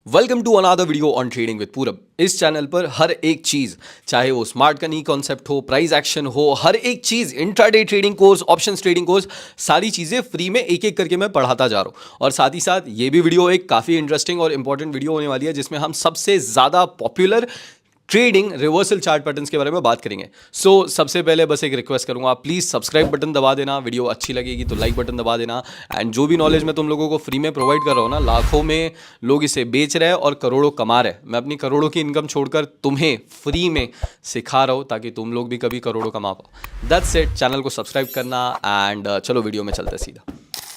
Welcome to another video on trading with Purab. इस channel पर हर एक चीज, चाहे वो स्मार्ट का नी कॉन्सेप्ट हो, प्राइस एक्शन हो, हर एक चीज, intraday trading course, options trading course, सारी चीजें फ्री में एक एक करके मैं पढ़ाता जा रहा हूं। और साथ ही साथ ये भी वीडियो एक काफी इंटरेस्टिंग और इंपॉर्टेंट वीडियो होने वाली है, जिसमें हम सबसे ज्यादा popular trading reversal chart patterns के बारे में बात करेंगे। सबसे पहले बस एक रिक्वेस्ट करूंगा, प्लीज़ सब्सक्राइब बटन दबा देना, वीडियो अच्छी लगेगी तो लाइक बटन दबा देना। एंड जो भी नॉलेज मैं तुम लोगों को फ्री में प्रोवाइड कर रहा हूँ ना, लाखों में लोग इसे बेच रहे हैं और करोड़ों कमा रहे हैं। मैं अपनी करोड़ों की इनकम छोड़कर तुम्हें फ्री में सिखा रहा हूँ ताकि तुम लोग भी कभी करोड़ों कमा पाओ। That's it. चैनल को सब्सक्राइब करना एंड चलो वीडियो में चलते सीधा।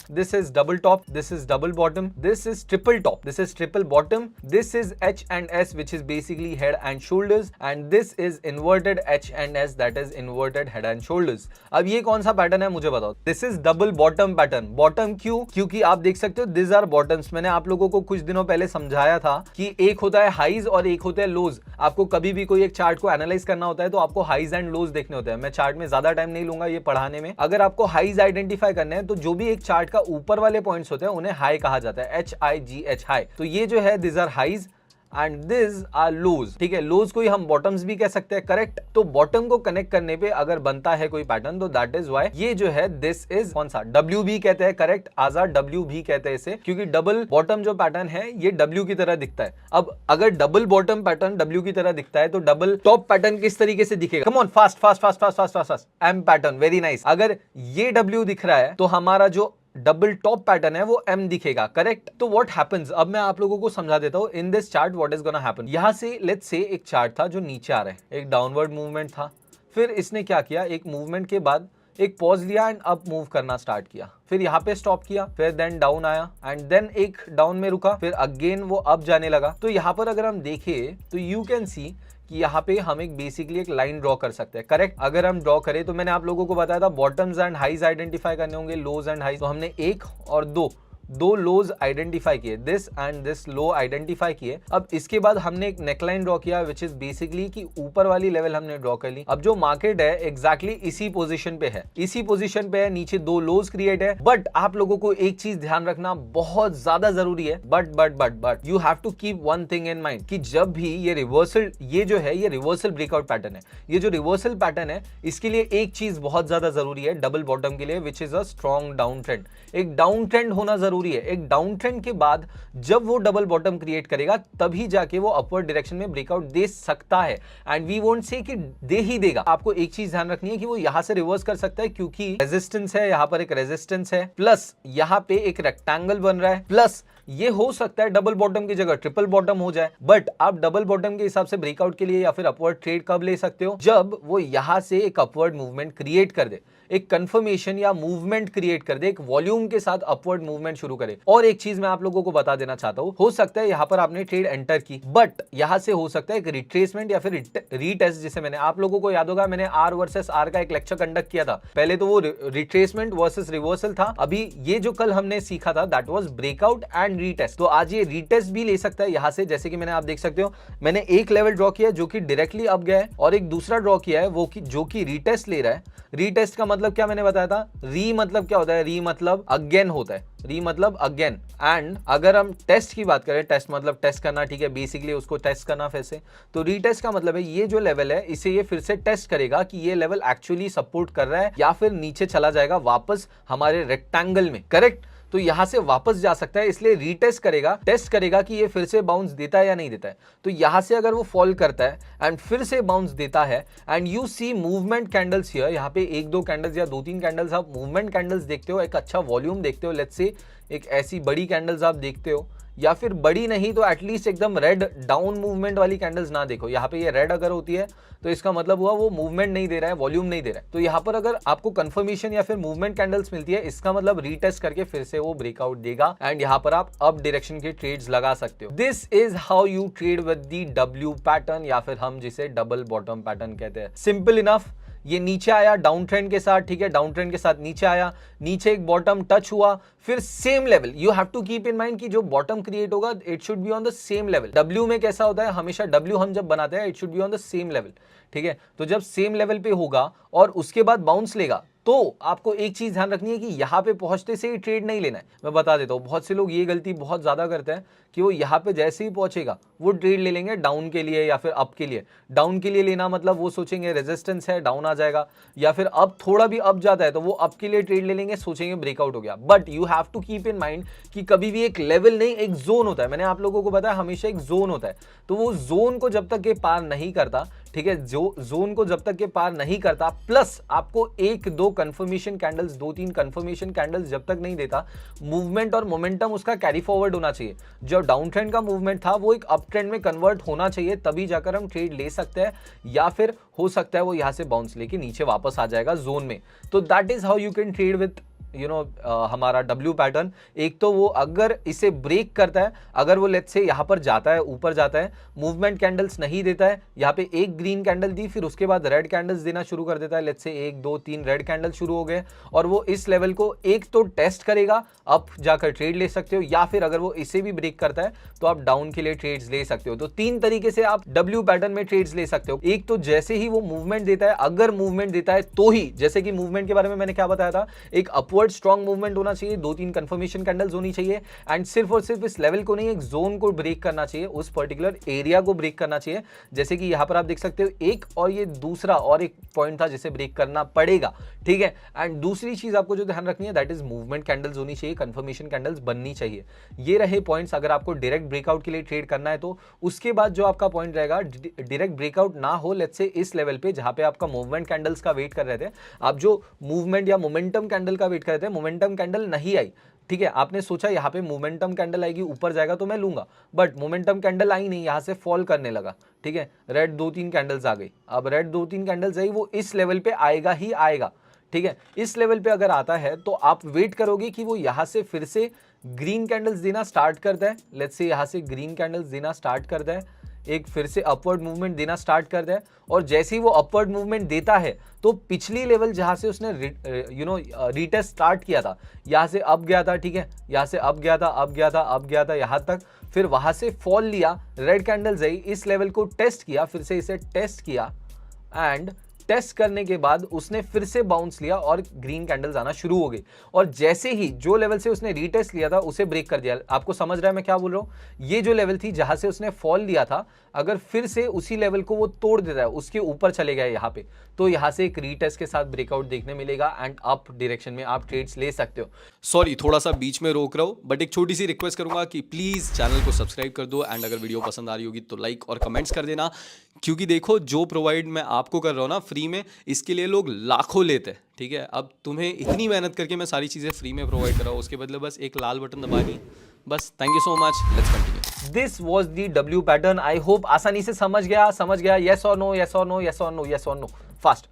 This is double top, this is double bottom, this is triple top, this is triple bottom, this is H and S, which is basically head and shoulders, and this is inverted H and S, that is inverted head and shoulders. अब ये कौन सा pattern है मुझे बताओ। This is double bottom pattern. Bottom क्यों? क्योंकि आप देख सकते हो these are bottoms। मैंने आप लोगों को कुछ दिनों पहले समझाया था कि एक होता है हाइज और एक होता है लोज। आपको कभी भी कोई एक चार्ट को एनालाइज करना होता है तो आपको हाइज एंड लोज देखने होते हैं। मैं चार्ट में ज्यादा टाइम नहीं लूंगा ये पढ़ाने में। अगर आपको हाइज आइडेंटिफाई करने हैं तो जो भी एक चार्ट का ऊपर वाले पॉइंट्स होते हैं उन्हें हाई कहा जाता है, HIGH हाई। तो ये जो है this are highs and this are lows. ठीक है, लोज को ही हम बॉटम्स भी कह सकते हैं, करेक्ट। तो बॉटम को कनेक्ट करने पे अगर बनता है कोई पैटर्न तो दैट इज व्हाई ये जो है दिस इज कौन सा WB कहते हैं, करेक्ट। आजाद WB कहते हैं इसे, क्योंकि डबल बॉटम जो पैटर्न है ये W की तरह दिखता है। अब अगर डबल बॉटम पैटर्न W की तरह दिखता है तो डबल टॉप पैटर्न किस तरीके से दिखेगा? Come on, fast fast fast fast fast fast. M pattern, very nice. अगर ये W दिख रहा है तो हमारा जो डबल टॉप पैटर्न है वो M दिखेगा, करेक्ट। तो व्हाट हैपेंस, अब मैं आप लोगों को समझा देता हूं in this chart what is gonna happen. यहां से लेट्स से एक चार्ट था जो नीचे आ रहा है, एक डाउनवर्ड मूवमेंट था। फिर इसने क्या किया, एक मूवमेंट के बाद एक पॉज लिया एंड अप मूव करना स्टार्ट किया। फिर यहाँ पे स्टॉप किया, फिर देन डाउन आया एंड देन एक डाउन में रुका, फिर अगेन वो अप जाने लगा। तो यहाँ पर अगर हम देखें तो यू कैन सी कि यहाँ पे हम एक बेसिकली एक लाइन ड्रॉ कर सकते हैं, करेक्ट। अगर हम ड्रॉ करें तो मैंने आप लोगों को बताया था बॉटम्स एंड हाइज आइडेंटिफाई करने होंगे, लोज एंड हाइज। तो हमने एक और दो लोज आइडेंटिफाई किए, this and this low identify किए। अब इसके बाद हमने एक नेकलाइन ड्रॉ किया विच इज बेसिकली कि ऊपर वाली लेवल हमने ड्रॉ कर ली। अब जो मार्केट है एग्जैक्टली इसी पोजीशन पे है, इसी पोजीशन पे है, नीचे दो लोज क्रिएट है। बट आप लोगों को एक चीज ध्यान रखना बहुत ज्यादा जरूरी है, but you have to keep one thing in mind कि जब भी ये रिवर्सल, ये जो है ये रिवर्सल ब्रेकआउट पैटर्न है। ये जो रिवर्सल पैटर्न है इसके लिए एक चीज बहुत ज्यादा जरूरी है डबल बॉटम के लिए, which is a strong down trend. एक डाउन ट्रेंड होना जरूरी है। एक डाउन ट्रेंड के बाद जब वो डबल बॉटम क्रिएट करेगा तभी जाके वो अपवर्ड डायरेक्शन में ब्रेकआउट दे सकता है। एंड वी वोंट से कि दे ही देगा। आपको एक चीज ध्यान रखनी है कि वो यहां से रिवर्स कर सकता है क्योंकि रेजिस्टेंस है, यहां पर एक रेजिस्टेंस है, प्लस यहां पे एक रेक्टेंगल बन रहा है, प्लस ये हो सकता है डबल बॉटम की जगह ट्रिपल बॉटम हो जाए। बट आप डबल बॉटम के हिसाब से ब्रेकआउट के लिए या फिर अपवर्ड ट्रेड कब ले सकते हो? जब वो यहां से एक अपवर्ड मूवमेंट क्रिएट कर दे, एक कंफर्मेशन या मूवमेंट क्रिएट कर दे, एक वॉल्यूम के साथ अपवर्ड मूवमेंट शुरू करे। और एक चीज मैं आप लोगों को बता देना चाहता हूं, हो सकता है यहां पर आपने ट्रेड एंटर की बट यहां से हो सकता है एक रिट्रेसमेंट या फिर रीटेस्ट, जिसे मैंने आप लोगों को याद होगा मैंने R वर्सेस R का एक लेक्चर कंडक्ट किया था। पहले तो वो रिट्रेसमेंट वर्सेस रिवर्सल था, अभी ये जो कल हमने सीखा था that was breakout and retest. तो आज ये रीटेस्ट भी ले सकता है यहां से, जैसे कि मैंने आप देख सकते हो मैंने एक लेवल ड्रॉ किया जो कि डायरेक्टली अप गया है और एक दूसरा ड्रॉ किया है वो जो कि रीटेस्ट ले रहा है। रीटेस्ट का मतलब क्या मैंने बताया था, री मतलब क्या होता है, री मतलब अगेन होता है, री मतलब अगेन। एंड अगर हम टेस्ट की बात करें, टेस्ट मतलब टेस्ट करना, ठीक है, बेसिकली उसको टेस्ट करना फिर से। तो रीटेस्ट का मतलब है ये जो लेवल है इसे ये फिर से टेस्ट करेगा कि ये लेवल एक्चुअली सपोर्ट कर रहा है या फिर नीचे चला जाएगा वापस हमारे रेक्टेंगल में, करेक्ट। तो यहां से वापस जा सकता है, इसलिए रीटेस्ट करेगा, टेस्ट करेगा कि ये फिर से बाउंस देता है या नहीं देता है। तो यहां से अगर वो फॉल करता है एंड फिर से बाउंस देता है and you see movement candles here, यहाँ पे एक दो कैंडल्स या दो तीन कैंडल्स आप मूवमेंट कैंडल्स देखते हो, एक अच्छा वॉल्यूम देखते हो, लेट्स से एक ऐसी बड़ी कैंडल्स आप देखते हो, या फिर बड़ी नहीं तो एटलीस्ट एकदम रेड डाउन मूवमेंट वाली कैंडल्स ना देखो। यहाँ पे ये रेड अगर होती है तो इसका मतलब हुआ वो मूवमेंट नहीं दे रहा है, वॉल्यूम नहीं दे रहा है। तो यहाँ पर अगर आपको कंफर्मेशन या फिर मूवमेंट कैंडल्स मिलती है इसका मतलब रीटेस्ट करके फिर से वो ब्रेकआउट देगा एंड यहाँ पर आप अप डायरेक्शन के ट्रेड्स लगा सकते हो। This is how you trade with the W pattern या फिर हम जिसे डबल बॉटम पैटर्न कहते हैं। Simple enough. ये नीचे आया डाउन ट्रेंड के साथ, ठीक है, डाउन ट्रेंड के साथ नीचे आया, नीचे एक बॉटम टच हुआ, फिर same level. You have to keep in mind कि जो बॉटम क्रिएट होगा it should be on the same level. W में कैसा होता है, हमेशा डब्ल्यू हम जब बनाते हैं it should be on the same level, ठीक है। तो जब सेम लेवल पे होगा और उसके बाद बाउंस लेगा तो आपको एक चीज ध्यान रखनी है कि यहाँ पे पहुंचते से ही ट्रेड नहीं लेना है। मैं बता देता हूँ, बहुत से लोग ये गलती बहुत ज्यादा करते हैं कि वो यहाँ पे जैसे ही पहुंचेगा वो ट्रेड ले लेंगे डाउन के लिए या फिर अप के लिए। डाउन के लिए लेना मतलब वो सोचेंगे रेजिस्टेंस है डाउन आ जाएगा, या फिर अब थोड़ा भी अप जाता है तो वो अप के लिए ट्रेड ले लेंगे, सोचेंगे ब्रेकआउट हो गया। But you have to keep in mind कि कभी भी एक लेवल नहीं, एक जोन होता है। मैंने आप लोगों को बताया हमेशा एक जोन होता है, तो वो जोन को जब तक ये पार नहीं करता, ठीक है, जो जोन को जब तक के पार नहीं करता, प्लस आपको एक दो कंफर्मेशन कैंडल्स, 2-3 कंफर्मेशन कैंडल्स जब तक नहीं देता, मूवमेंट और मोमेंटम उसका कैरी फॉरवर्ड होना चाहिए। जो डाउन ट्रेंड का मूवमेंट था वो एक अप ट्रेंड में कन्वर्ट होना चाहिए, तभी जाकर हम ट्रेड ले सकते हैं, या फिर हो सकता है वो यहां से बाउंस लेके नीचे वापस आ जाएगा जोन में। तो that is how you can trade with हमारा W पैटर्न। एक तो वो अगर इसे ब्रेक करता है, अगर वो लेट्स से यहाँ पर जाता है, ऊपर जाता है, मूवमेंट कैंडल्स नहीं देता है, यहाँ पे एक ग्रीन कैंडल दी, फिर उसके बाद रेड कैंडल्स देना शुरू कर देता है, लेट्स से 1 2 3 रेड कैंडल शुरू हो गए, और वो इस लेवल को एक तो टेस्ट करेगा, अप जाकर ट्रेड ले सकते हो, या फिर अगर वो इसे भी ब्रेक करता है तो आप डाउन के लिए ट्रेड्स ले सकते हो। तो 3 तरीके से आप W पैटर्न में ट्रेड्स ले सकते हो। एक तो जैसे ही वो मूवमेंट देता है, अगर मूवमेंट देता है तो ही, जैसे कि मूवमेंट के बारे में मैंने क्या बताया था, एक अपवर्ड स्ट्रॉन्ग मूवमेंट होना चाहिए, 2-3 कंफर्मेशन कैंडल्स होनी चाहिए, एंड सिर्फ और सिर्फ इस लेवल को नहीं, एक जोन को ब्रेक करना चाहिए, उस पर्टिकुलर एरिया को ब्रेक करना चाहिए। जैसे कि यहां पर आप देख सकते हो एक, और ये दूसरा और एक पॉइंट था जिसे ब्रेक करना पड़ेगा, ठीक है। एंड दूसरी चीज आपको जो ध्यान रखनी है, दैट इज मूवमेंट कैंडल्स होनी चाहिए, कंफर्मेशन कैंडल्स बननी चाहिए। ये रहे पॉइंट्स। अगर आपको डायरेक्ट ब्रेकआउट के लिए ट्रेड करना है तो उसके बाद जो आपका पॉइंट रहेगा, डायरेक्ट ब्रेकआउट ना हो लेट्स से इस लेवल पे जहां पे आपका मूवमेंट कैंडल्स का वेट कर रहे थे, आप जो मूवमेंट या मोमेंटम कैंडल का वेट कर रहे थे, मोमेंटम कैंडल नहीं आई, ठीक है, आपने सोचा यहाँ पे मोमेंटम कैंडल आएगी, ऊपर जाएगा तो मैं लूंगा, बट मोमेंटम कैंडल आई नहीं, यहां से फॉल करने लगा, ठीक है, रेड 2-3 कैंडल्स आ गई। अब रेड 2-3 कैंडल्स आई, वो इस लेवल पे आएगा ही आएगा, ठीक है। इस लेवल पे अगर आता है तो आप वेट करोगे कि वो यहां से फिर से ग्रीन कैंडल्स देना स्टार्ट करता है, लेट्स से यहां से ग्रीन कैंडल्स देना स्टार्ट करता है, एक फिर से अपवर्ड मूवमेंट देना स्टार्ट करता है, और जैसे ही वो अपवर्ड मूवमेंट देता है तो पिछली लेवल जहां से उसने रीटेस्ट स्टार्ट किया था, यहां से अप गया था, ठीक है, यहां से अप गया था, अप गया था, अप गया था यहां तक, फिर वहां से फॉल लिया, रेड कैंडल्स आई, इस लेवल को टेस्ट किया, फिर से इसे टेस्ट किया, एंड टेस्ट करने के बाद उसने फिर से बाउंस लिया और ग्रीन कैंडल्स आना शुरू हो गई, और जैसे ही जो लेवल से उसने रीटेस्ट लिया था उसे ब्रेक कर दिया। आपको समझ रहा है मैं क्या बोल रहा हूं? ये जो लेवल थी जहां से उसने फॉल लिया था, अगर फिर से उसी लेवल को वो तोड़ देता है, उसके ऊपर चले गए यहाँ पे, तो यहाँ से एक रीटेस्ट के साथ ब्रेकआउट देखने मिलेगा, एंड अप डायरेक्शन में आप ट्रेड्स ले सकते हो। सॉरी थोड़ा सा बीच में रोक रहा हूँ, बट एक छोटी सी रिक्वेस्ट करूंगा कि प्लीज़ चैनल को सब्सक्राइब कर दो, एंड अगर वीडियो पसंद आ रही होगी तो लाइक और कमेंट्स कर देना, क्योंकि देखो जो प्रोवाइड मैं आपको कर रहा हूँ ना फ्री में, इसके लिए लोग लाखों लेते हैं, ठीक है। अब तुम्हें इतनी मेहनत करके मैं सारी चीज़ें फ्री में प्रोवाइड कर रहा हूँ, उसके बदले बस एक लाल बटन दबानी, बस। Thank you so much, let's continue. This was the W pattern. I hope आसानी से समझ गया, येस और नो, येस और नो, येस और नो, येस और नो, फास्ट।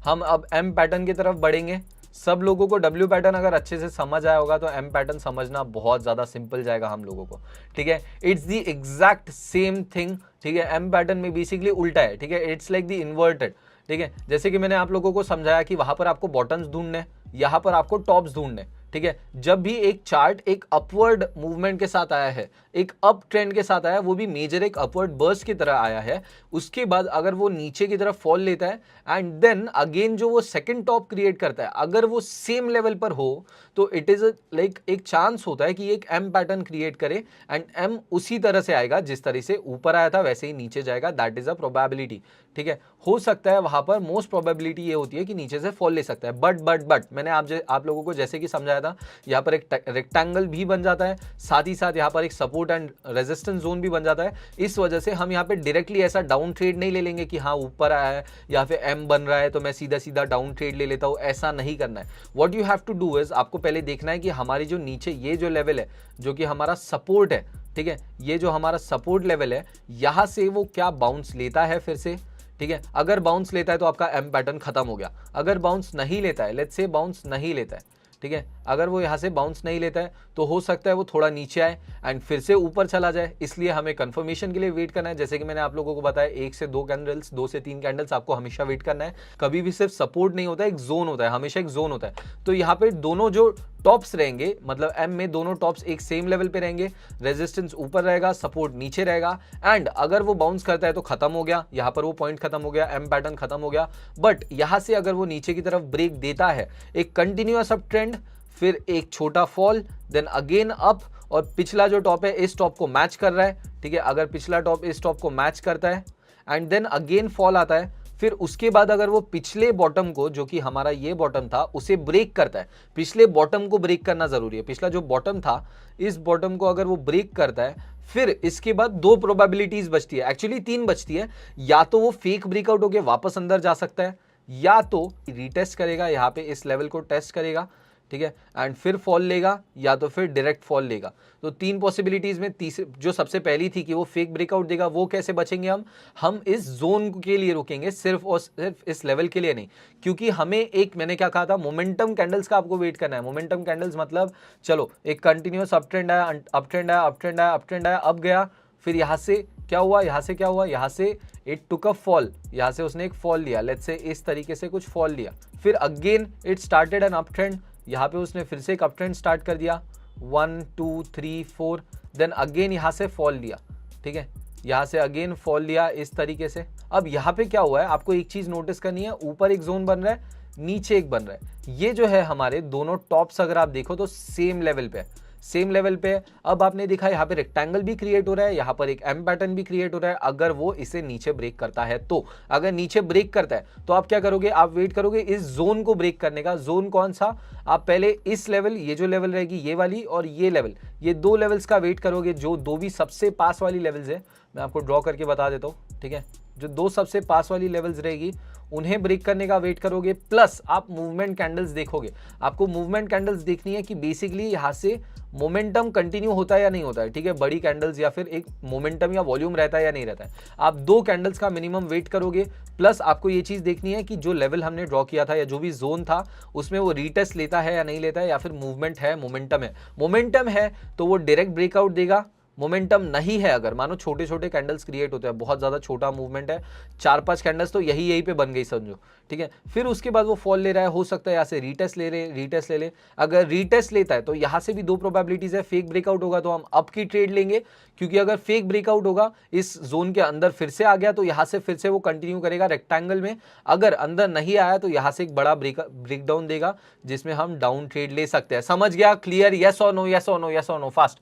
हम अब M पैटर्न की तरफ बढ़ेंगे। सब लोगों को W पैटर्न अगर अच्छे से समझ आया होगा तो M पैटर्न समझना बहुत ज्यादा सिंपल जाएगा हम लोगों को, ठीक है। It's the exact same thing, ठीक है। M पैटर्न में बेसिकली उल्टा है, ठीक है, इट्स लाइक द इन्वर्टेड, ठीक है। जैसे कि मैंने आप लोगों को समझाया कि वहां पर आपको बॉटम्स ढूंढने, यहां पर आपको टॉप्स ढूंढने, ठीक है। जब भी एक चार्ट एक अपवर्ड मूवमेंट के साथ आया है, एक अप ट्रेंड के साथ आया, वो भी मेजर एक अपवर्ड बर्स्ट की तरह आया है, उसके बाद अगर वो नीचे की तरफ फॉल लेता है, एंड देन अगेन जो वो सेकंड टॉप क्रिएट करता है, अगर वो सेम लेवल पर हो तो इट इज लाइक एक चांस होता है कि एक M पैटर्न क्रिएट करे, एंड M उसी तरह से आएगा जिस तरह से ऊपर आया था वैसे ही नीचे जाएगा, दैट इज अ प्रोबेबिलिटी, ठीक है। हो सकता है वहां पर मोस्ट प्रोबेबिलिटी ये होती है कि नीचे से फॉल ले सकता है, बट मैंने आप लोगों को जैसे कि समझाया था, यहाँ पर एक रेक्टेंगल भी बन जाता है, साथ ही साथ यहाँ पर एक सपोर्ट एंड रेजिस्टेंस जोन भी बन जाता है। इस वजह से हम यहाँ पे डायरेक्टली ऐसा डाउन ट्रेड नहीं ले लेंगे कि हाँ ऊपर आया है या फिर M बन रहा है तो मैं सीधा सीधा डाउन ट्रेड ले लेता हूँ, ऐसा नहीं करना है। What you have to do is, आपको पहले देखना है कि हमारी जो नीचे ये जो लेवल है जो कि हमारा सपोर्ट है, ठीक है, ये जो हमारा सपोर्ट लेवल है, यहाँ से वो क्या बाउंस लेता है फिर से, ठीक है। अगर बाउंस लेता है तो आपका M पैटर्न खत्म हो गया। अगर बाउंस नहीं लेता है, लेट्स से बाउंस नहीं लेता है, ठीक है, अगर वो यहाँ से बाउंस नहीं लेता है तो हो सकता है वो थोड़ा नीचे आए एंड फिर से ऊपर चला जाए, इसलिए हमें कंफर्मेशन के लिए वेट करना है। जैसे कि मैंने आप लोगों को बताया 1 से 2 कैंडल्स, 2 से 3 कैंडल्स आपको हमेशा वेट करना है। कभी भी सिर्फ सपोर्ट नहीं होता है, एक जोन होता है, हमेशा एक जोन होता है। तो यहाँ पे दोनों जो टॉप्स रहेंगे, मतलब M में दोनों टॉप्स एक सेम लेवल पे रहेंगे, रेजिस्टेंस ऊपर रहेगा, सपोर्ट नीचे रहेगा, एंड अगर वो बाउंस करता है तो खत्म हो गया, यहाँ पर वो पॉइंट खत्म हो गया, M पैटर्न खत्म हो गया। बट यहाँ से अगर वो नीचे की तरफ ब्रेक देता है, एक कंटिन्यूअस अप ट्रेंड, फिर एक छोटा फॉल, देन अगेन अप, और पिछला जो टॉप है इस टॉप को मैच कर रहा है, ठीक है। अगर पिछला टॉप इस टॉप को मैच करता है एंड देन अगेन फॉल आता है, फिर उसके बाद अगर वो पिछले बॉटम को, जो कि हमारा ये बॉटम था, उसे ब्रेक करता है। पिछले बॉटम को ब्रेक करना जरूरी है। पिछला जो बॉटम था इस बॉटम को अगर वो ब्रेक करता है, फिर इसके बाद दो प्रोबेबिलिटीज बचती है, एक्चुअली तीन बचती है। या तो वो फेक ब्रेकआउट होके वापस अंदर जा सकता है, या तो रीटेस्ट करेगा, यहाँ पे इस लेवल को टेस्ट करेगा, ठीक है, एंड फिर फॉल लेगा, या तो फिर डायरेक्ट फॉल लेगा। तो तीन पॉसिबिलिटीज में तीसरी जो सबसे पहली थी कि वो फेक ब्रेकआउट देगा, वो कैसे बचेंगे हम इस जोन के लिए रुकेंगे, सिर्फ और सिर्फ इस लेवल के लिए नहीं, क्योंकि हमें एक, मैंने क्या कहा था, मोमेंटम कैंडल्स का आपको वेट करना है। मोमेंटम कैंडल्स मतलब चलो एक कंटिन्यूअस अप ट्रेंड आया, अप ट्रेंड आया, अप ट्रेंड आया, अप ट्रेंड आया, अब गया, फिर यहाँ से क्या हुआ, यहाँ से क्या हुआ, यहाँ से इट टुक अ फॉल, यहाँ से उसने एक फॉल लिया, लेट्स से इस तरीके से कुछ फॉल लिया, फिर again it started an up trend, यहाँ पे उसने फिर से एक अप ट्रेंड स्टार्ट कर दिया, 1 2 3 4, देन अगेन यहाँ से फॉल लिया, ठीक है, यहाँ से अगेन फॉल लिया इस तरीके से। अब यहाँ पे क्या हुआ है, आपको एक चीज नोटिस करनी है, ऊपर एक जोन बन रहा है, नीचे एक बन रहा है। ये जो है हमारे दोनों टॉप्स अगर आप देखो तो सेम लेवल पे है, सेम लेवल पे। अब आपने देखा यहाँ पे रेक्टेंगल भी क्रिएट हो रहा है, यहाँ पर एक एम पैटर्न भी क्रिएट हो रहा है। अगर वो इसे नीचे ब्रेक करता है तो, अगर नीचे ब्रेक करता है तो आप क्या करोगे, आप वेट करोगे इस जोन को ब्रेक करने का। जोन कौन सा, आप पहले इस लेवल, ये जो लेवल रहेगी ये वाली और ये लेवल, ये दो लेवल्स का वेट करोगे, जो दो भी सबसे पास वाली लेवल्स है, मैं आपको ड्रॉ करके बता देता हूँ, ठीक है। जो दो सबसे पास वाली लेवल्स रहेगी उन्हें ब्रेक करने का वेट करोगे, प्लस आप मूवमेंट कैंडल्स देखोगे। आपको मूवमेंट कैंडल्स देखनी है कि बेसिकली यहाँ से मोमेंटम कंटिन्यू होता है या नहीं होता है, ठीक है। बड़ी कैंडल्स या फिर एक मोमेंटम या वॉल्यूम रहता है या नहीं रहता है। आप दो कैंडल्स का मिनिमम वेट करोगे, प्लस आपको ये चीज देखनी है कि जो लेवल हमने ड्रॉ किया था या जो भी जोन था उसमें वो रीटेस्ट लेता है या नहीं लेता है, या फिर मूवमेंट है, मोमेंटम है। मोमेंटम है तो वो डायरेक्ट ब्रेकआउट देगा, मोमेंटम नहीं है, अगर मानो छोटे छोटे कैंडल्स क्रिएट होते हैं, बहुत ज्यादा छोटा मूवमेंट है, 4-5 कैंडल्स तो यही पे बन गई समझो, ठीक है। फिर उसके बाद वो फॉल ले रहा है, हो सकता है यहाँ से रीटेस्ट ले ले। अगर रीटेस्ट लेता है तो यहाँ से भी दो प्रोबेबिलिटीज है, फेक ब्रेकआउट होगा तो हम अप की ट्रेड लेंगे, क्योंकि अगर फेक ब्रेकआउट होगा इस जोन के अंदर फिर से आ गया तो यहाँ से फिर से वो कंटिन्यू करेगा रेक्टेंगल में। अगर अंदर नहीं आया तो यहाँ से एक बड़ा ब्रेकडाउन देगा, जिसमें हम डाउन ट्रेड ले सकते हैं। समझ गया, क्लियर, यस और नो, यस और नो, यस और नो, फास्ट।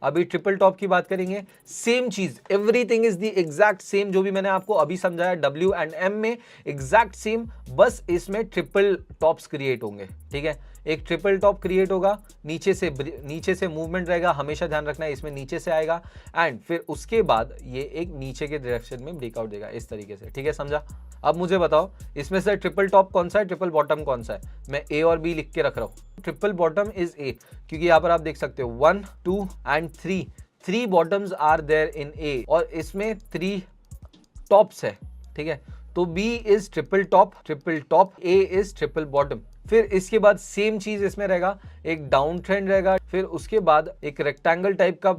अभी ट्रिपल टॉप की बात करेंगे, सेम चीज, everything is the exact same, जो भी मैंने आपको अभी समझाया डब्ल्यू एंड एम में, एग्जैक्ट सेम, बस इसमें ट्रिपल टॉप्स क्रिएट होंगे, ठीक है। एक ट्रिपल टॉप क्रिएट होगा, नीचे से मूवमेंट रहेगा, हमेशा ध्यान रखना है इसमें नीचे से आएगा, एंड फिर उसके बाद ये एक नीचे के डायरेक्शन में ब्रेकआउट देगा इस तरीके से, ठीक है, समझा। अब मुझे बताओ इसमें से ट्रिपल टॉप कौन सा है, ट्रिपल बॉटम कौन सा है। मैं ए और बी लिख के रख रहा हूं, ट्रिपल बॉटम इज ए, क्योंकि यहां पर आप देख सकते हो 1 2 and 3 bottoms are there in A, और इसमें 3 टॉप्स है, ठीक है। तो B is triple top, A is triple bottom. फिर इसके बाद सेम चीज इसमें रहेगा, एक डाउन ट्रेंड रहेगा, फिर उसके बाद एक रेक्टेंगल टाइप का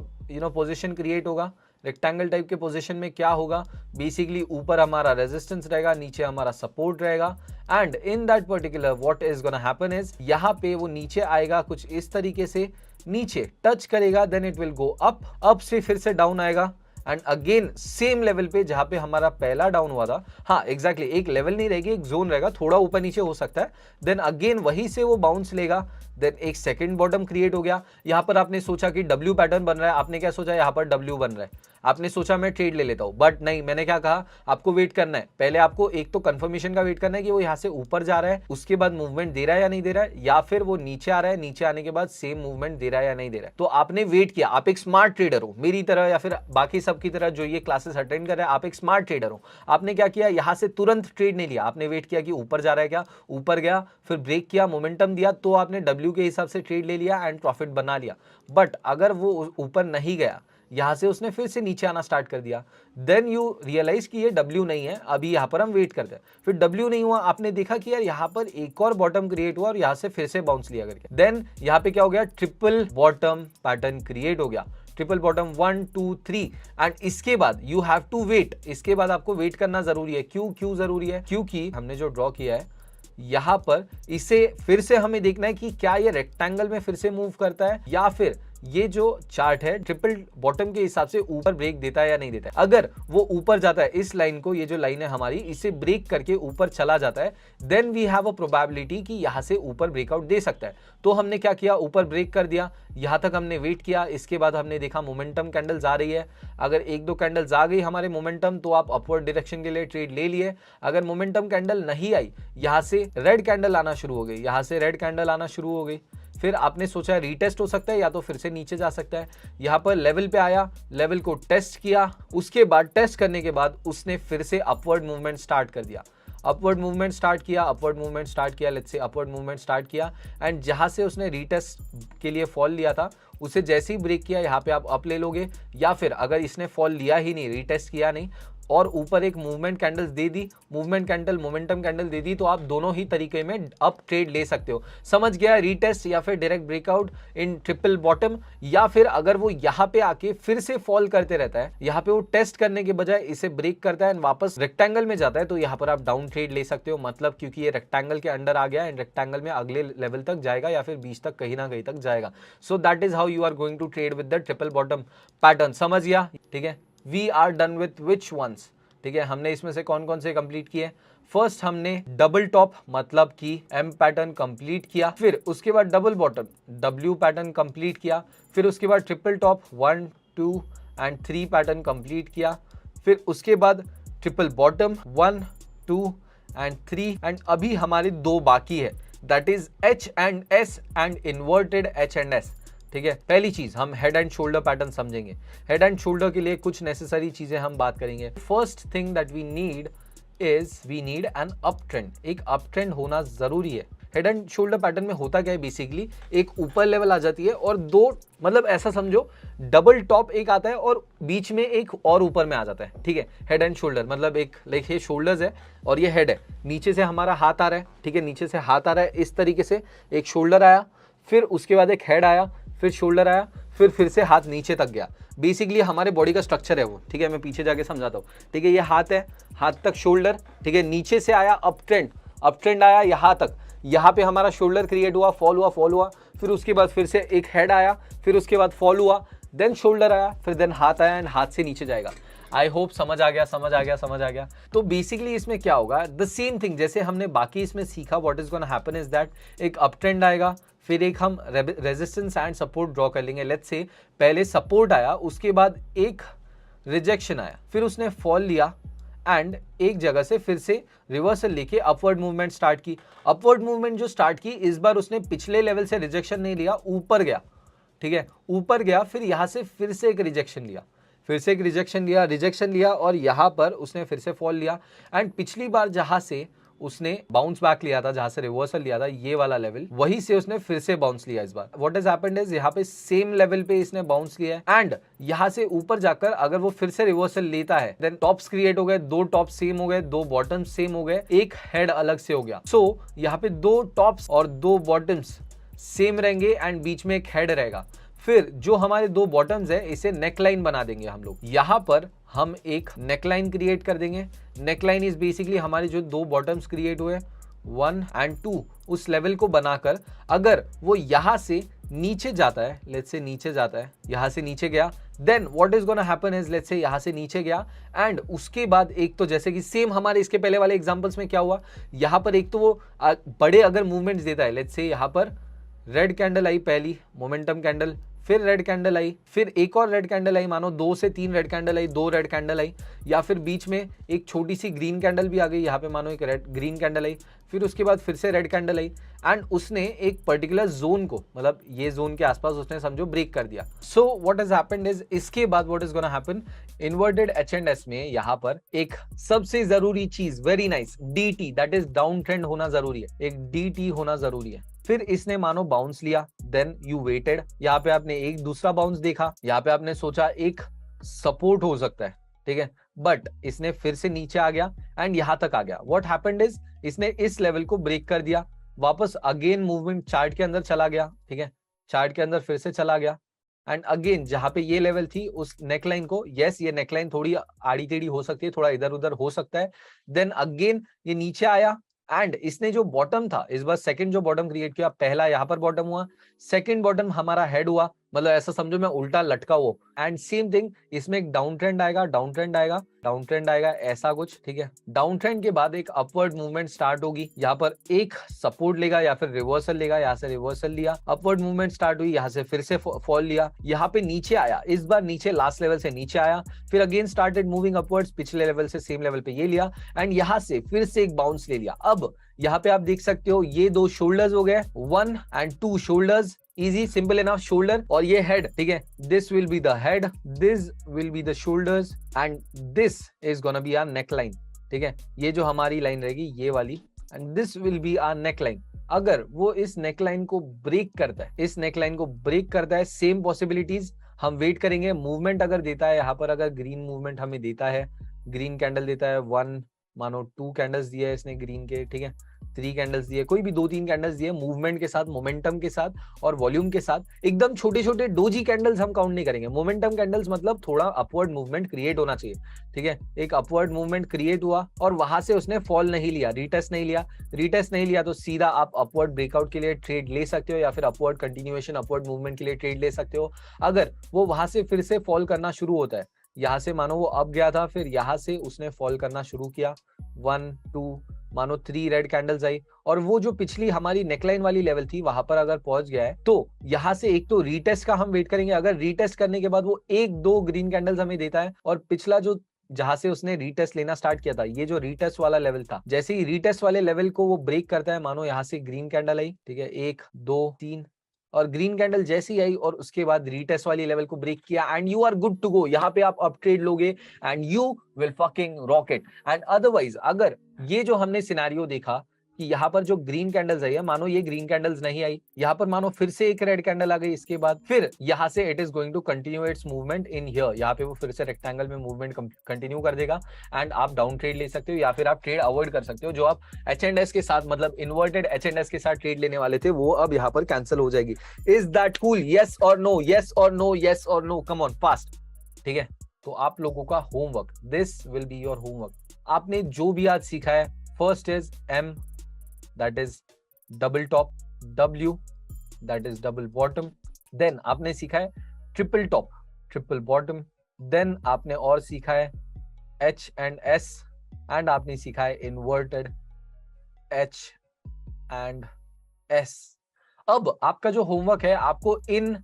पोजीशन क्रिएट होगा। रेक्टेंगल टाइप के पोजीशन में क्या होगा, बेसिकली ऊपर हमारा रेजिस्टेंस रहेगा, नीचे हमारा सपोर्ट रहेगा, and in that particular what is gonna happen is, यहाँ पे वो नीचे आएगा कुछ इस तरीके से, नीचे टच करेगा, then it will go up से फिर से डाउन आएगा, एंड अगेन सेम लेवल पे जहां पे हमारा पहला डाउन हुआ था, हाँ एग्जैक्टली, एक लेवल नहीं रहेगी, एक जोन रहेगा, थोड़ा ऊपर नीचे हो सकता है, देन अगेन वहीं से वो बाउंस लेगा, देन एक सेकंड बॉटम क्रिएट हो गया। यहां पर आपने सोचा कि डब्ल्यू पैटर्न बन रहा है, आपने क्या सोचा, यहां पर डब्ल्यू बन रहा है, आपने सोचा मैं ट्रेड ले लेता हूं, बट नहीं, मैंने क्या कहा, आपको वेट करना है। पहले आपको एक तो कंफर्मेशन का वेट करना है कि वो यहां से ऊपर जा रहा है, उसके बाद मूवमेंट दे रहा है या नहीं दे रहा है, या फिर वो नीचे आ रहा है, नीचे आने के बाद सेम मूवमेंट दे रहा है या नहीं दे रहा है। तो आपने वेट किया, आप एक स्मार्ट ट्रेडर हो मेरी तरह, या फिर बाकी सबकी तरह जो ये क्लासेस अटेंड कर रहे हैं, आप एक स्मार्ट ट्रेडर हो। आपने क्या किया, यहां से तुरंत ट्रेड नहीं लिया, आपने वेट किया कि ऊपर जा रहा है क्या, ऊपर गया, फिर ब्रेक किया, मोमेंटम दिया, तो आपने डब्ल्यू के हिसाब से ट्रेड ले लिया एंड प्रॉफिट बना लिया। बट अगर वो ऊपर नहीं गया, यहां से उसने फिर से नीचे आना स्टार्ट कर दिया, देन यू रियलाइज कि ये डब्ल्यू नहीं है, अभी यहां पर हम वेट करते हैं। फिर डब्ल्यू नहीं हुआ, आपने देखा कि यार यहां पर एक और बॉटम क्रिएट हुआ और यहां से फिर से बाउंस लिया करके, देन यहां पे क्या हो गया, ट्रिपल बॉटम पैटर्न क्रिएट हो गया, ट्रिपल बॉटम 1 2 3, एंड इसके बाद यू हैव टू वेट, इसके बाद आपको वेट करना जरूरी है। क्यों जरूरी है, क्योंकि हमने जो ड्रॉ किया है यहां पर, इसे फिर से हमें देखना है कि क्या ये रेक्टेंगल में फिर से मूव करता है, या फिर ये जो चार्ट है ट्रिपल बॉटम के हिसाब से ऊपर ब्रेक देता है या नहीं देता है। अगर वो ऊपर जाता है, इस लाइन को, ये जो लाइन है हमारी, इसे ब्रेक करके ऊपर चला जाता है, then we have a probability कि यहां से ऊपर ब्रेकआउट दे सकता है। तो हमने क्या किया, ऊपर ब्रेक कर दिया, यहां तक हमने वेट किया, इसके बाद हमने देखा मोमेंटम कैंडल्स आ रही है। अगर एक दो कैंडल्स आ गई हमारे मोमेंटम, तो आप अपवर्ड डायरेक्शन के लिए ट्रेड ले लिए। अगर मोमेंटम कैंडल नहीं आई, यहां से रेड कैंडल आना शुरू हो गई, यहां से रेड कैंडल आना शुरू हो गई, फिर आपने सोचा रीटेस्ट हो सकता है या तो फिर से नीचे जा सकता है। यहां पर लेवल पे आया, लेवल को टेस्ट किया, उसके बाद टेस्ट करने के बाद उसने फिर से अपवर्ड मूवमेंट स्टार्ट कर दिया। अपवर्ड मूवमेंट स्टार्ट किया, अपवर्ड मूवमेंट स्टार्ट किया, let's say upward movement start किया, एंड जहां से उसने रीटेस्ट के लिए फॉल लिया था, उसे जैसे ही ब्रेक किया, यहाँ पे आप अप ले लोगे। या फिर अगर इसने फॉल लिया ही नहीं, रीटेस्ट किया नहीं, और ऊपर एक मूवमेंट कैंडल्स दे दी, मूवमेंट कैंडल, मोमेंटम कैंडल दे दी, तो आप दोनों ही तरीके में अप ट्रेड ले सकते हो। समझ गया, रीटेस्ट या फिर direct breakout in triple bottom. या फिर अगर वो यहाँ पे आके फिर से फॉल करते रहता है, यहाँ पे वो टेस्ट करने के बजाय इसे ब्रेक करता है एंड वापस रेक्टेंगल में जाता है, तो यहाँ पर आप डाउन ट्रेड ले सकते हो। मतलब क्योंकि ये रेक्टेंगल के अंडर आ गया एंड रेक्टेंगल में अगले लेवल तक जाएगा या फिर बीच तक, कहीं ना कहीं तक जाएगा। So that is how you are going to trade with the triple bottom pattern. समझ गया, ठीक है। We are done with which ones, ठीक है। हमने इसमें से कौन कौन से कंप्लीट किए? फर्स्ट हमने डबल टॉप मतलब कि एम पैटर्न कंप्लीट किया, फिर उसके बाद double bottom W pattern complete किया, फिर उसके बाद triple top 1 2 and 3 pattern complete किया, फिर उसके बाद ट्रिपल बॉटम 1 2 एंड 3, एंड अभी हमारे दो बाकी है, that is H and S and inverted H and S. ठीक है, पहली चीज हम हेड एंड शोल्डर पैटर्न समझेंगे। हेड एंड शोल्डर के लिए कुछ नेसेसरी चीजें हम बात करेंगे। First thing that we need is we need an up trend. एक अप ट्रेंड होना जरूरी है। हेड एंड शोल्डर पैटर्न में होता क्या है, बेसिकली एक ऊपर लेवल आ जाती है और दो, मतलब ऐसा समझो डबल टॉप एक आता है और बीच में एक और ऊपर में आ जाता है। ठीक है, हेड एंड शोल्डर मतलब एक लाइक ये शोल्डर्स है और ये हेड है, नीचे से हमारा हाथ आ रहा है। ठीक है, नीचे से हाथ आ रहा है इस तरीके से, एक शोल्डर आया, फिर उसके बाद एक हेड आया, फिर शोल्डर आया, फिर से हाथ नीचे तक गया। बेसिकली हमारे बॉडी का स्ट्रक्चर है वो। ठीक है, मैं पीछे जाके समझाता हूँ। ठीक है, ये हाथ है, हाथ तक शोल्डर। ठीक है, नीचे से आया अप ट्रेंड आया यहाँ तक, यहाँ पे हमारा शोल्डर क्रिएट हुआ, फॉल हुआ, फिर उसके बाद फिर से एक हेड आया, फिर उसके बाद फॉल हुआ, देन शोल्डर आया, फिर देन हाथ आया एंड हाथ से नीचे जाएगा। आई होप समझ आ गया। तो बेसिकली इसमें क्या होगा, द सेम थिंग जैसे हमने बाकी इसमें सीखा। What is gonna happen is that एक अप ट्रेंड आएगा, फिर एक हम रेजिस्टेंस एंड सपोर्ट ड्रॉ कर लेंगे। लेट्स से पहले सपोर्ट आया, उसके बाद एक रिजेक्शन आया, फिर उसने फॉल लिया एंड एक जगह से फिर से रिवर्सल लेके अपवर्ड मूवमेंट स्टार्ट की। अपवर्ड मूवमेंट जो स्टार्ट की, इस बार उसने पिछले लेवल से रिजेक्शन नहीं लिया, ऊपर गया। ठीक है, ऊपर गया, फिर यहां से फिर से एक रिजेक्शन लिया, और यहां पर उसने फिर से फॉल लिया। एंड पिछली बार जहां से उसने बाउंस बैक लिया था, जहां से रिवर्सल लिया था, ये वाला लेवल, वहीं से उसने फिर से बाउंस लिया इस बार। व्हाट हैज हैपेंड इज यहाँ पे सेम लेवल पे इसने बाउंस लिया है एंड यहाँ से ऊपर जाकर अगर वो फिर से रिवर्सल लेता है, देन टॉप्स क्रिएट हो गए, दो टॉप्स सेम हो गए, दो बॉटम्स सेम हो गए, एक हेड अलग से हो गया। सो यहाँ पे दो टॉप्स और दो बॉटम्स सेम रहेंगे एंड बीच में एक हेड रहेगा। फिर जो हमारे दो बॉटम्स है, इसे नेकलाइन बना देंगे हम लोग। यहां पर हम एक नेकलाइन क्रिएट कर देंगे। नेकलाइन इज बेसिकली हमारे जो दो बॉटम्स क्रिएट हुए 1 एंड 2, उस लेवल को बनाकर अगर वो यहां से नीचे जाता है, लेट्स से नीचे जाता है, यहां से नीचे गया, then what is gonna happen is let's say यहां से नीचे गया एंड उसके बाद एक तो जैसे कि सेम हमारे इसके पहले वाले एग्जांपल्स में क्या हुआ, यहां पर एक तो वो बड़े अगर मूवमेंट्स देता है, लेट्स से यहां पर रेड कैंडल आई पहली मोमेंटम कैंडल, फिर रेड कैंडल आई, फिर एक और रेड कैंडल आई, मानो 2 से 3 रेड कैंडल आई, 2 रेड कैंडल आई, या फिर बीच में एक छोटी सी ग्रीन कैंडल भी आ गई, यहाँ पे मानो एक रेड ग्रीन कैंडल आई, फिर उसके बाद फिर से रेड कैंडल आई एंड उसने एक पर्टिकुलर जोन को, मतलब ये जोन के आसपास उसने समझो ब्रेक कर दिया। So what has happened is, इसके बाद what is gonna happen, inverted एच&एस में यहाँ पर एक सबसे जरूरी चीज, very nice, DT, that is down trend होना जरूरी है, एक DT होना जरूरी है। फिर इसने मानो बाउंस लिया, देन यू वेटेड, यहाँ पे आपने एक दूसरा बाउंस देखा, यहाँ पे आपने सोचा एक सपोर्ट हो सकता है, ठीक है, बट इसने फिर से नीचे आ गया एंड यहां तक आ गया। व्हाट हैपेंड इज, इसने इस लेवल को ब्रेक कर दिया, वापस अगेन मूवमेंट चार्ट के अंदर चला गया। ठीक है, चार्ट के अंदर फिर से चला गया एंड अगेन जहां पे ये लेवल थी उस नेकलाइन को, यस ये नेकलाइन थोड़ी आड़ी टेढ़ी हो सकती है, थोड़ा इधर उधर हो सकता है, देन अगेन ये नीचे आया एंड इसने जो बॉटम था, इस बार सेकंड जो बॉटम क्रिएट किया, पहला यहां पर बॉटम हुआ, सेकंड बॉटम हमारा हेड हुआ, मतलब ऐसा समझो मैं उल्टा लटका हुआ। एंड सेम थिंग इसमें एक डाउन ट्रेंड आएगा, डाउन ट्रेंड आएगा, डाउन ट्रेंड आएगा, ऐसा कुछ, ठीक है। डाउन ट्रेंड के बाद एक अपवर्ड मूवमेंट स्टार्ट होगी, यहाँ पर एक सपोर्ट लेगा या फिर रिवर्सल लेगा, यहाँ से रिवर्सल लिया, अपवर्ड मूवमेंट स्टार्ट हुई, यहाँ से फिर से फॉल लिया, यहाँ पे नीचे आया, इस बार नीचे लास्ट लेवल से नीचे आया, फिर अगेन स्टार्टेड मूविंग अपवर्ड्स, पिछले लेवल से सेम लेवल पे ये लिया, एंड यहाँ से फिर से एक बाउंस ले लिया। अब यहाँ पे आप देख सकते हो ये दो शोल्डर्स हो गए, 1 and 2 shoulders, easy simple enough shoulder, और ये हेड, ठीक है। This will be the head, this will be the shoulders, and this is gonna be our neck line, ठीक है। ये जो हमारी लाइन रहेगी ये वाली, and this will be our neck line. अगर वो इस नेक लाइन को ब्रेक करता है, इस नेक लाइन को ब्रेक करता है, सेम पॉसिबिलिटीज हम वेट करेंगे। मूवमेंट अगर देता है, यहाँ पर अगर ग्रीन मूवमेंट हमें देता है, ग्रीन कैंडल देता है, 1 मानो 2 कैंडल्स दिए है इसने ग्रीन के, ठीक है, 3 कैंडल्स दिए, कोई भी 2-3 कैंडल्स दिए, मूवमेंट के साथ, मोमेंटम के साथ और वॉल्यूम के साथ, एकदम छोटे छोटे डोजी कैंडल्स हम काउंट नहीं करेंगे। मोमेंटम कैंडल्स मतलब थोड़ा अपवर्ड मूवमेंट क्रिएट होना चाहिए, ठीक है। एक अपवर्ड मूवमेंट क्रिएट हुआ और वहां से उसने फॉल नहीं लिया, रीटेस्ट नहीं लिया, रीटेस्ट नहीं लिया तो सीधा आप अपवर्ड ब्रेकआउट के लिए ट्रेड ले सकते हो, या फिर अपवर्ड कंटिन्यूएशन, अपवर्ड मूवमेंट के लिए ट्रेड ले सकते हो। अगर वो वहां से फिर से फॉल करना शुरू होता है, यहाँ से मानो वो अप गया था, फिर यहाँ से उसने फॉल करना शुरू किया, 1 2 मानो 3 रेड कैंडल्स आई, और वो जो पिछली हमारी नेकलाइन वाली लेवल थी वहां पर अगर पहुंच गया है, तो यहाँ से एक तो रीटेस्ट का हम वेट करेंगे। अगर रीटेस्ट करने के बाद वो 1-2 ग्रीन कैंडल्स हमें देता है, और पिछला जो जहां से उसने रीटेस्ट लेना स्टार्ट किया था, ये जो रीटेस्ट वाला लेवल था, जैसे ही रीटेस्ट वाले लेवल को वो ब्रेक करता है, मानो यहाँ से ग्रीन कैंडल आई, ठीक है, 1 2 3, और ग्रीन कैंडल जैसी आई और उसके बाद रीटेस्ट वाली लेवल को ब्रेक किया, and you are good to go. यहाँ पे आप अप ट्रेड लोगे and you will fucking rocket. And otherwise अगर ये जो हमने सिनेरियो देखा कि यहाँ पर जो ग्रीन कैंडल्स आई है, मानो ये ग्रीन कैंडल्स नहीं आई, यहाँ पर मानो फिर से एक रेड कैंडल आ गई, इसके बाद फिर यहाँ से it is going to continue its movement in here, यहाँ पे वो फिर से रेक्टेंगल में मूवमेंट कंटिन्यू कर देगा, एंड आप डाउन ट्रेड ले सकते हो, या फिर आप ट्रेड अवॉइड कर सकते हो। जो आप H&S के साथ, मतलब इन्वर्टेड H&S के साथ ट्रेड लेने वाले थे, वो अब यहाँ पर कैंसिल हो जाएगी। Is that cool? यस और नो, यस और नो, यस और नो, कम ऑन फास्ट, ठीक है। तो आप लोगों का homework, this will be your homework. आपने जो भी आज सीखा है, first is M, that is double top, W that is double bottom, then आपने सीखा है triple top, triple bottom, then आपने और सीखा है H and S, and आपने सीखा है inverted H and S। अब आपका जो होमवर्क है, आपको इन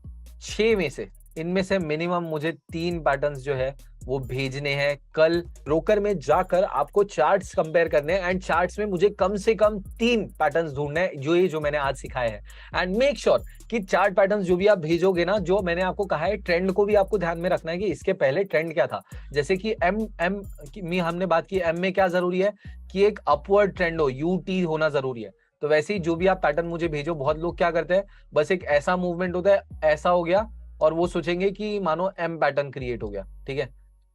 6 में से, इनमें से मिनिमम मुझे 3 पैटर्न्स जो है वो भेजने हैं। कल ब्रोकर में जाकर आपको चार्ट्स कंपेयर करने हैं, एंड चार्ट्स में मुझे कम से कम 3 पैटर्न्स ढूंढने हैं, जो मैंने आज सिखाए हैं। एंड मेक श्योर कि चार्ट पैटर्न्स जो भी आप भेजोगे ना, जो मैंने आपको कहा है, ट्रेंड को भी आपको ध्यान में रखना है कि इसके पहले ट्रेंड क्या था। जैसे कि एम में हमने बात की, एम में क्या जरूरी है कि एक अपवर्ड ट्रेंड हो, UT होना जरूरी है। तो वैसे ही जो भी आप पैटर्न मुझे भेजो, बहुत लोग क्या करते हैं, बस एक ऐसा मूवमेंट होता है, ऐसा हो गया, और वो सोचेंगे कि मानो M पैटर्न क्रिएट हो गया, ठीक है,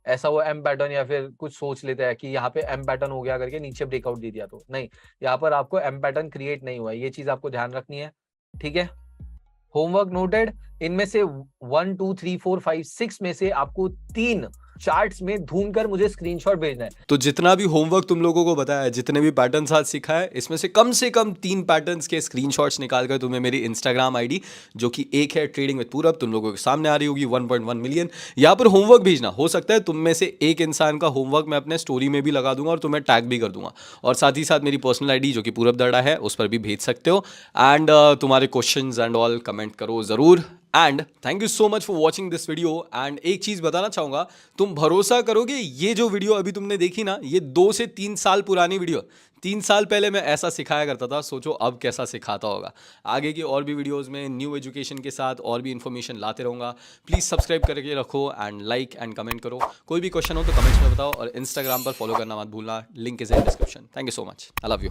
ऐसा वो M पैटर्न, या फिर कुछ सोच लेते हैं कि यहाँ पे M पैटर्न हो गया करके नीचे ब्रेकआउट दे दिया। तो नहीं, यहाँ पर आपको M पैटर्न क्रिएट नहीं हुआ, ये चीज आपको ध्यान रखनी है, ठीक है। Homework noted. इनमें से 1 2 3 4 5 6 में से आपको 3 चार्ट्स में ढूंढकर मुझे स्क्रीनशॉट भेजना है। तो जितना भी होमवर्क तुम लोगों को बताया है, जितने भी पैटर्न्स आज सिखाया है, इसमें से कम 3 पैटर्न्स के स्क्रीनशॉट्स निकालकर तुम्हें मेरी इंस्टाग्राम आईडी, जो कि एक है ट्रेडिंग विद पूरब, तुम लोगों के सामने आ रही होगी, 1.1 मिलियन, यहाँ पर होमवर्क भेजना। हो सकता है तुम में से एक इंसान का होमवर्क मैं अपने स्टोरी में भी लगा दूंगा और तुम्हें टैग भी कर दूंगा, और साथ ही साथ मेरी पर्सनल आईडी जो कि पूरब दड़ा है, उस पर भी भेज सकते हो। एंड तुम्हारे क्वेश्चंस एंड ऑल कमेंट करो ज़रूर। And thank you so much for watching this video. And एक चीज़ बताना चाहूँगा, तुम भरोसा करोगे, ये जो वीडियो अभी तुमने देखी ना, ये 2 से 3 साल पुरानी वीडियो। 3 साल पहले मैं ऐसा सिखाया करता था, सोचो अब कैसा सिखाता होगा। आगे की और भी वीडियोस में न्यू एजुकेशन के साथ और भी इन्फॉर्मेशन लाते रहूँगा। प्लीज़ सब्सक्राइब करके रखो, एंड लाइक एंड कमेंट करो। कोई भी क्वेश्चन हो तो कमेंट्स में बताओ, और इंस्टाग्राम पर फॉलो करना मत भूलना, link is in description. Thank you so much, I love you.